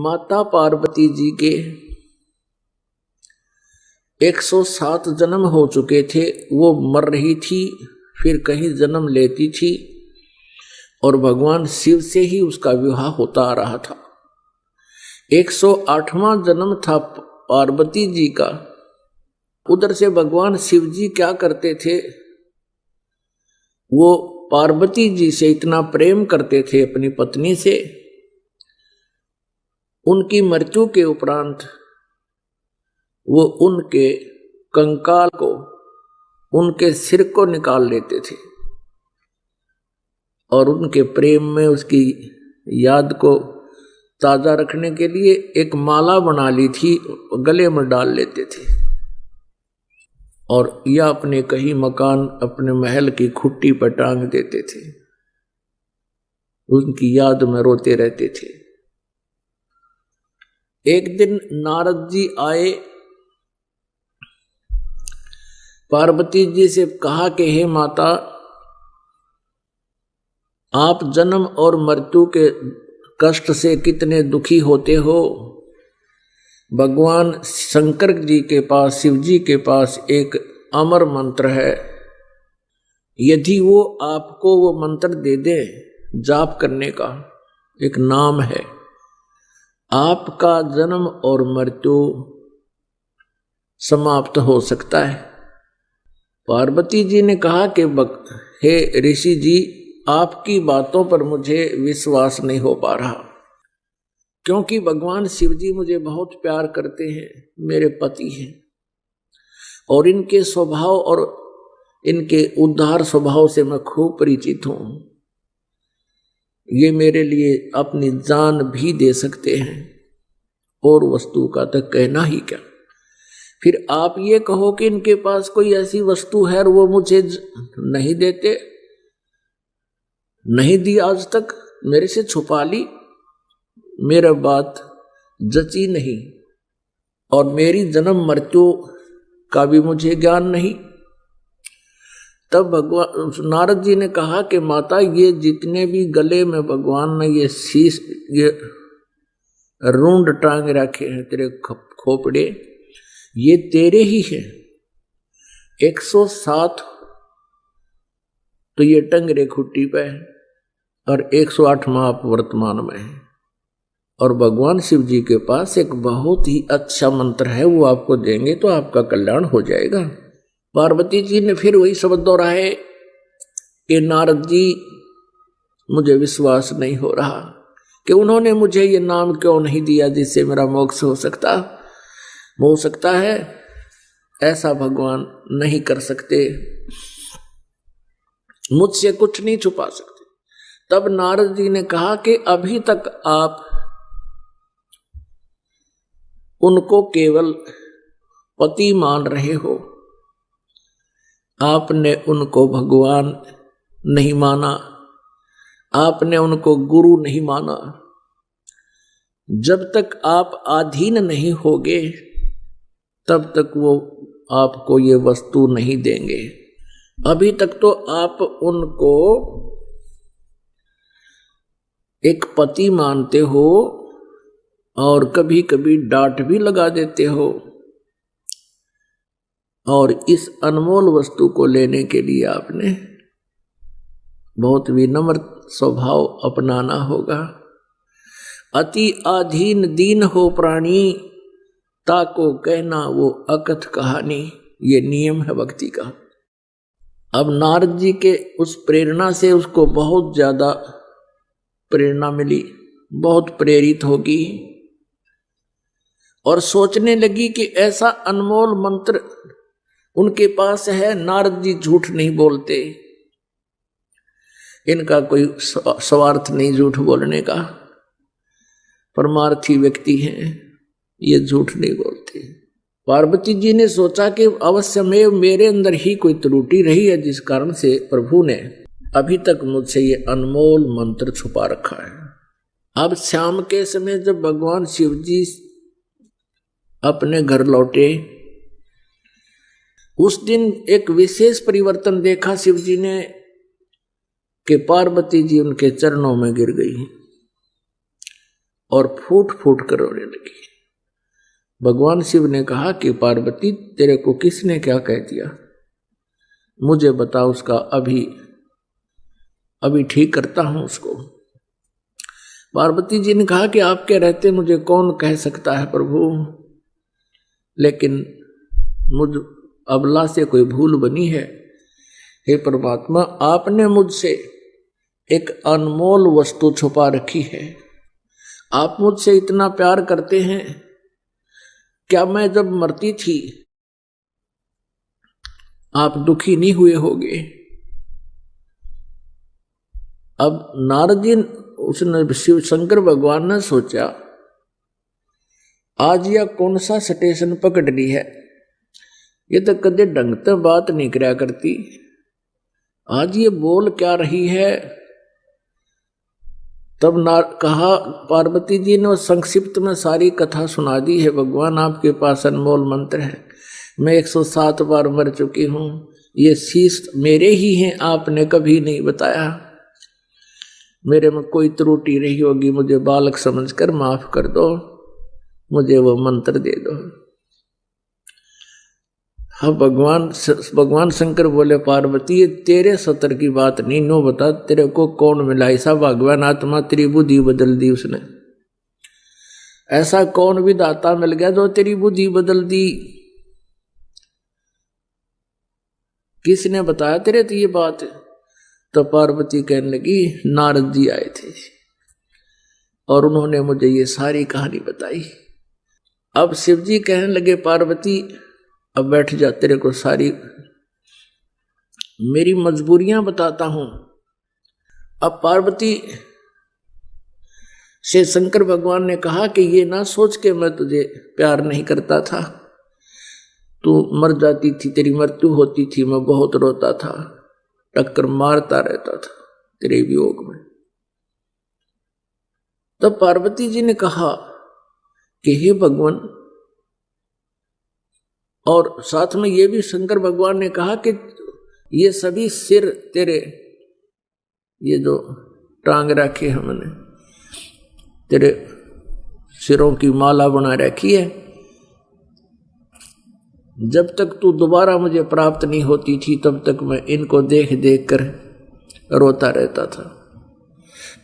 माता पार्वती जी के 107 जन्म हो चुके थे। वो मर रही थी, फिर कहीं जन्म लेती थी और भगवान शिव से ही उसका विवाह होता आ रहा था। 108वां जन्म था पार्वती जी का। उधर से भगवान शिव जी क्या करते थे, वो पार्वती जी से इतना प्रेम करते थे अपनी पत्नी से, उनकी मृत्यु के उपरांत वो उनके कंकाल को, उनके सिर को निकाल लेते थे और उनके प्रेम में उसकी याद को ताजा रखने के लिए एक माला बना ली थी, गले में डाल लेते थे और या अपने कहीं मकान, अपने महल की खुट्टी पर टांग देते थे। उनकी याद में रोते रहते थे। एक दिन नारद जी आए, पार्वती जी से कहा कि हे माता, आप जन्म और मृत्यु के कष्ट से कितने दुखी होते हो। भगवान शंकर जी के पास, शिव जी के पास एक अमर मंत्र है, यदि वो आपको वो मंत्र दे दे, जाप करने का एक नाम है, आपका जन्म और मृत्यु समाप्त हो सकता है। पार्वती जी ने कहा कि हे ऋषि जी, आपकी बातों पर मुझे विश्वास नहीं हो पा रहा, क्योंकि भगवान शिव जी मुझे बहुत प्यार करते हैं, मेरे पति हैं और इनके स्वभाव और इनके उदार स्वभाव से मैं खूब परिचित हूं। ये मेरे लिए अपनी जान भी दे सकते हैं और वस्तु का तो कहना ही क्या। फिर आप ये कहो कि इनके पास कोई ऐसी वस्तु है और वो मुझे नहीं देते, नहीं दी, आज तक मेरे से छुपा ली, मेरा बात जची नहीं और मेरी जन्म मृत्यु का भी मुझे ज्ञान नहीं। तब भगवान नारद जी ने कहा कि माता, ये जितने भी गले में भगवान ने ये शीश, ये रूंड टांग रखे हैं तेरे खोपड़े, ये तेरे ही हैं। 107 तो ये टंगरे खुट्टी पे है और 108वां आप वर्तमान में है। और भगवान शिव जी के पास एक बहुत ही अच्छा मंत्र है, वो आपको देंगे तो आपका कल्याण हो जाएगा। पार्वती जी ने फिर वही शब्द दोहराए कि नारद जी, मुझे विश्वास नहीं हो रहा कि उन्होंने मुझे ये नाम क्यों नहीं दिया जिससे मेरा मोक्ष हो सकता है। ऐसा भगवान नहीं कर सकते, मुझसे कुछ नहीं छुपा सकते। तब नारद जी ने कहा कि अभी तक आप उनको केवल पति मान रहे हो, आपने उनको भगवान नहीं माना, आपने उनको गुरु नहीं माना। जब तक आप अधीन नहीं होगे तब तक वो आपको ये वस्तु नहीं देंगे। अभी तक तो आप उनको एक पति मानते हो और कभी कभी डांट भी लगा देते हो, और इस अनमोल वस्तु को लेने के लिए आपने बहुत विनम्र स्वभाव अपनाना होगा। अति अधीन दीन हो प्राणी, ताको कहना वो अकथ कहानी, ये नियम है भक्ति का। अब नारद जी के उस प्रेरणा से उसको बहुत ज्यादा प्रेरणा मिली, बहुत प्रेरित होगी और सोचने लगी कि ऐसा अनमोल मंत्र उनके पास है। नारद जी झूठ नहीं बोलते, इनका कोई स्वार्थ नहीं झूठ बोलने का, परमार्थी व्यक्ति हैं, ये झूठ नहीं बोलते। पार्वती जी ने सोचा कि अवश्य में मेरे अंदर ही कोई त्रुटि रही है, जिस कारण से प्रभु ने अभी तक मुझसे ये अनमोल मंत्र छुपा रखा है। अब शाम के समय जब भगवान शिव जी अपने घर लौटे, उस दिन एक विशेष परिवर्तन देखा शिव जी ने कि पार्वती जी उनके चरणों में गिर गई और फूट फूट कर रोने लगी। भगवान शिव ने कहा कि पार्वती, तेरे को किसने क्या कह दिया, मुझे बता, उसका अभी ठीक करता हूं उसको। पार्वती जी ने कहा कि आपके रहते मुझे कौन कह सकता है प्रभु, लेकिन मुझ अबला से कोई भूल बनी है। हे परमात्मा, आपने मुझसे एक अनमोल वस्तु छुपा रखी है। आप मुझसे इतना प्यार करते हैं, क्या मैं जब मरती थी आप दुखी नहीं हुए होगे? अब नारद जी, उसने शिव शंकर भगवान ने सोचा आज यह कौन सा स्टेशन पकड़ ली है, ये तो कदे ढंग से बात नहीं करया करती, आज ये बोल क्या रही है। तब कहा, पार्वती जी ने संक्षिप्त में सारी कथा सुना दी है। भगवान, आपके पास अनमोल मंत्र है, मैं 107 बार मर चुकी हूं, ये शीश मेरे ही हैं, आपने कभी नहीं बताया। मेरे में कोई त्रुटि रही होगी, मुझे बालक समझकर माफ कर दो, मुझे वो मंत्र दे दो। हाँ, भगवान शंकर बोले, पार्वती ये तेरे सतर की बात नहीं, नो बता तेरे को कौन मिला ऐसा भगवान आत्मा, तेरी बुद्धि बदल दी उसने। ऐसा कौन भी दाता मिल गया जो तेरी बुद्धि बदल दी? किसने बताया तेरे तो ये बात? तो पार्वती कहने लगी, नारद जी आए थे और उन्होंने मुझे ये सारी कहानी बताई। अब शिव जी कहने लगे, पार्वती अब बैठ जा, तेरे को सारी मेरी मजबूरियां बताता हूं। अब पार्वती से शंकर भगवान ने कहा कि ये ना सोच के मैं तुझे प्यार नहीं करता था, तू मर जाती थी, तेरी मृत्यु होती थी, मैं बहुत रोता था, टक्कर मारता रहता था तेरे वियोग में। तब पार्वती जी ने कहा कि हे भगवान, और साथ में ये भी शंकर भगवान ने कहा कि ये सभी सिर तेरे, ये जो टांग रखे हमने, तेरे सिरों की माला बना रखी है, जब तक तू दोबारा मुझे प्राप्त नहीं होती थी तब तक मैं इनको देख देख कर रोता रहता था।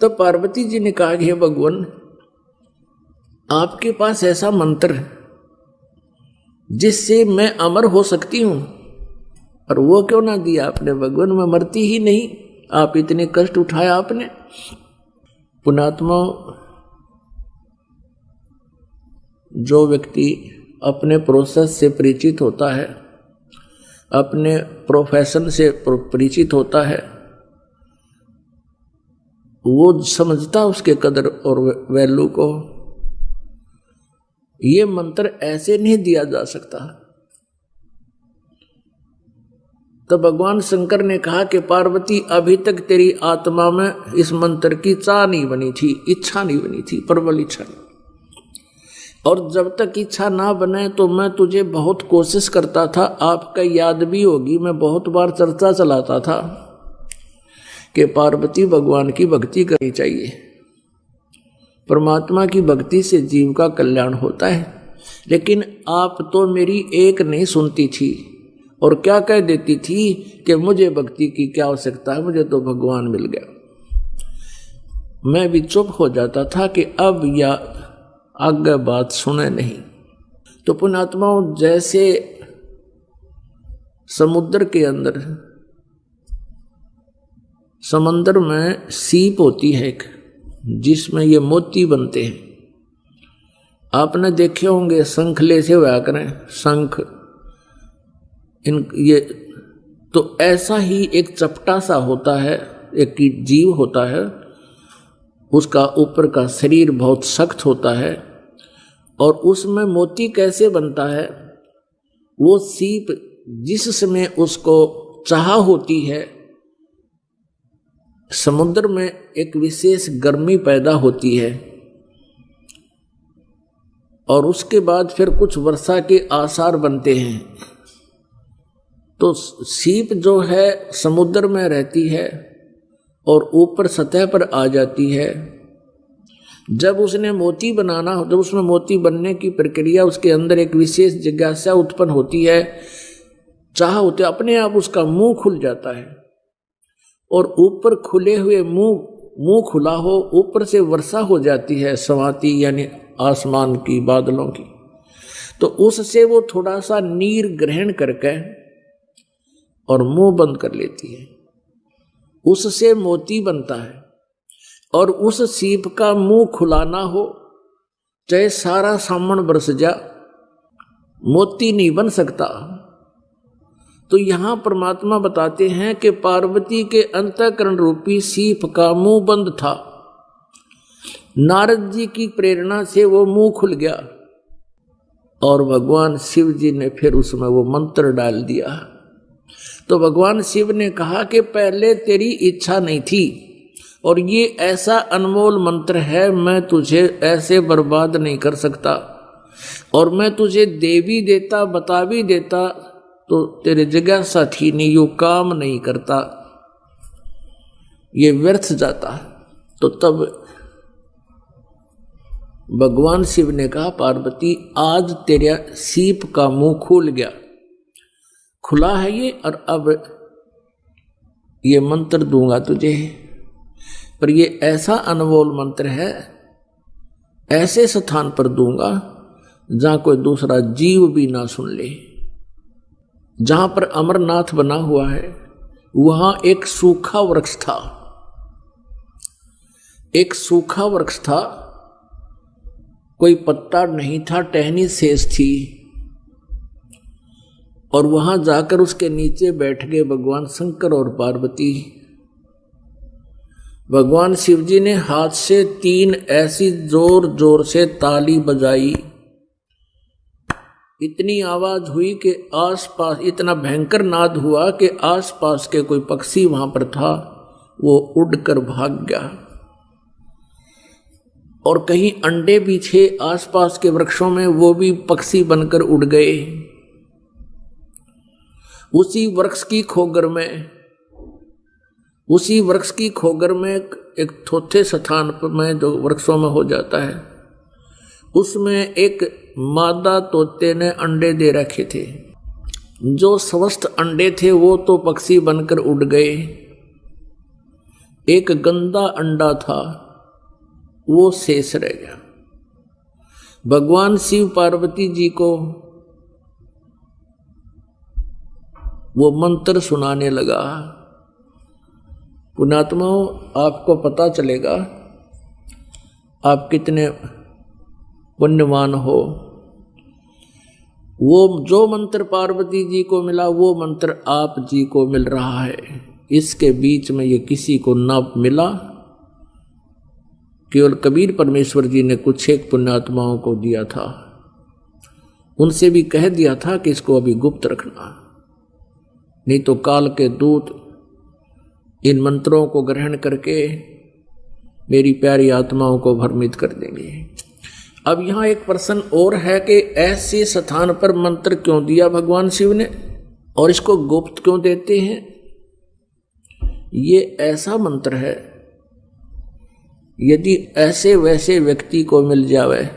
तो पार्वती जी ने कहा, हे भगवान, आपके पास ऐसा मंत्र जिससे मैं अमर हो सकती हूं, और वो क्यों ना दिया आपने भगवान? मैं मरती ही नहीं, आप इतने कष्ट उठाया आपने। पुणात्मा, जो व्यक्ति अपने प्रोसेस से परिचित होता है, अपने प्रोफेशन से परिचित होता है, वो समझता उसके कदर और वैल्यू को। ये मंत्र ऐसे नहीं दिया जा सकता। तो भगवान शंकर ने कहा कि पार्वती, अभी तक तेरी आत्मा में इस मंत्र की चाह नहीं बनी थी, इच्छा नहीं बनी थी, प्रबल इच्छा नहीं। और जब तक इच्छा ना बने तो मैं तुझे बहुत कोशिश करता था। आपका याद भी होगी, मैं बहुत बार चर्चा चलाता था कि पार्वती, भगवान की भक्ति करनी चाहिए, परमात्मा की भक्ति से जीव का कल्याण होता है। लेकिन आप तो मेरी एक नहीं सुनती थी और क्या कह देती थी कि मुझे भक्ति की क्या आवश्यकता है, मुझे तो भगवान मिल गया। मैं भी चुप हो जाता था कि अब या आगे बात सुने नहीं। तो पुण्यात्माओं, जैसे समुद्र के अंदर, समंदर में सीप होती है एक, जिसमें ये मोती बनते हैं, आपने देखे होंगे, शंखले से हुआ करें शंख, ये तो ऐसा ही एक चपटा सा होता है, एक जीव होता है, उसका ऊपर का शरीर बहुत सख्त होता है, और उसमें मोती कैसे बनता है? वो सीप जिस समय उसको चाह होती है, समुद्र में एक विशेष गर्मी पैदा होती है, और उसके बाद फिर कुछ वर्षा के आसार बनते हैं। तो सीप जो है समुद्र में रहती है और ऊपर सतह पर आ जाती है, जब उसने मोती बनाना, जब उसमें मोती बनने की प्रक्रिया, उसके अंदर एक विशेष जिज्ञासा उत्पन्न होती है, चाह होते अपने आप उसका मुंह खुल जाता है। और ऊपर खुले हुए मुंह खुला हो, ऊपर से वर्षा हो जाती है स्वाति यानी आसमान की, बादलों की, तो उससे वो थोड़ा सा नीर ग्रहण करके और मुंह बंद कर लेती है, उससे मोती बनता है। और उस सीप का मुंह खुला ना हो, चाहे सारा सामन बरस जा, मोती नहीं बन सकता। तो यहां परमात्मा बताते हैं कि पार्वती के अंतःकरण रूपी सीप का मुंह बंद था, नारद जी की प्रेरणा से वो मुंह खुल गया और भगवान शिव जी ने फिर उसमें वो मंत्र डाल दिया। तो भगवान शिव ने कहा कि पहले तेरी इच्छा नहीं थी और ये ऐसा अनमोल मंत्र है, मैं तुझे ऐसे बर्बाद नहीं कर सकता, और मैं तुझे दे भी देता, बता भी देता, तो तेरे जिज्ञासा थी नहीं, यो काम नहीं करता, ये व्यर्थ जाता। तो तब भगवान शिव ने कहा, पार्वती आज तेरा सीप का मुंह खुल गया, खुला है ये, और अब ये मंत्र दूंगा तुझे, पर ये ऐसा अनमोल मंत्र है, ऐसे स्थान पर दूंगा जहां कोई दूसरा जीव भी ना सुन ले। जहां पर अमरनाथ बना हुआ है वहां एक सूखा वृक्ष था, एक सूखा वृक्ष था, कोई पत्ता नहीं था, टहनी शेष थी। और वहां जाकर उसके नीचे बैठ गए भगवान शंकर और पार्वती। भगवान शिव जी ने हाथ से 3 ऐसी जोर जोर से ताली बजाई, इतनी आवाज हुई कि आसपास, इतना भयंकर नाद हुआ कि आसपास के कोई पक्षी वहां पर था वो उड़कर भाग गया। और कहीं अंडे भी थे आसपास के वृक्षों में, वो भी पक्षी बनकर उड़ गए। उसी वृक्ष की खोगर में एक थोथे स्थान पर में जो वृक्षों में हो जाता है, उसमें एक मादा तोते ने अंडे दे रखे थे। जो स्वस्थ अंडे थे वो तो पक्षी बनकर उड़ गए, एक गंदा अंडा था वो शेष रह गया। भगवान शिव पार्वती जी को वो मंत्र सुनाने लगा। पुण्यात्माओं, आपको पता चलेगा आप कितने पुण्यवान हो। वो जो मंत्र पार्वती जी को मिला वो मंत्र आप जी को मिल रहा है। इसके बीच में ये किसी को ना मिला, केवल कबीर परमेश्वर जी ने कुछ एक पुण्यात्माओं को दिया था। उनसे भी कह दिया था कि इसको अभी गुप्त रखना, नहीं तो काल के दूत इन मंत्रों को ग्रहण करके मेरी प्यारी आत्माओं को भ्रमित कर देंगे। अब यहां एक प्रश्न और है कि ऐसे स्थान पर मंत्र क्यों दिया भगवान शिव ने, और इसको गुप्त क्यों देते हैं? ये ऐसा मंत्र है, यदि ऐसे वैसे व्यक्ति को मिल जावे,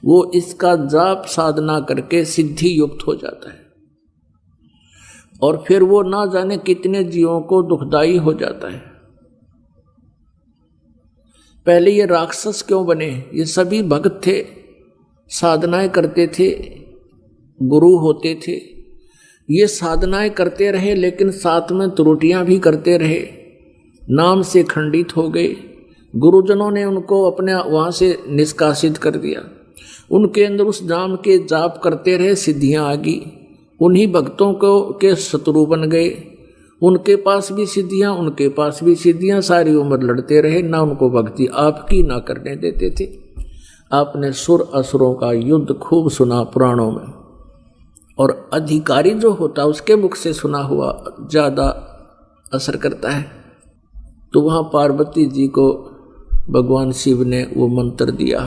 वो इसका जाप साधना करके सिद्धि युक्त हो जाता है, और फिर वो ना जाने कितने जीवों को दुखदाई हो जाता है। पहले ये राक्षस क्यों बने? ये सभी भक्त थे, साधनाएं करते थे, गुरु होते थे, ये साधनाएं करते रहे, लेकिन साथ में त्रुटियां भी करते रहे, नाम से खंडित हो गए। गुरुजनों ने उनको अपने वहां से निष्कासित कर दिया। उनके अंदर उस नाम के जाप करते रहे, सिद्धियां आ गई, उन्हीं भक्तों को के शत्रु बन गए। उनके पास भी सिद्धियां, उनके पास भी सिद्धियां, सारी उम्र लड़ते रहे, ना उनको भक्ति आपकी ना करने देते थे। आपने सुर असुरों का युद्ध खूब सुना पुराणों में, और अधिकारी जो होता उसके मुख से सुना हुआ ज्यादा असर करता है। तो वहां पार्वती जी को भगवान शिव ने वो मंत्र दिया।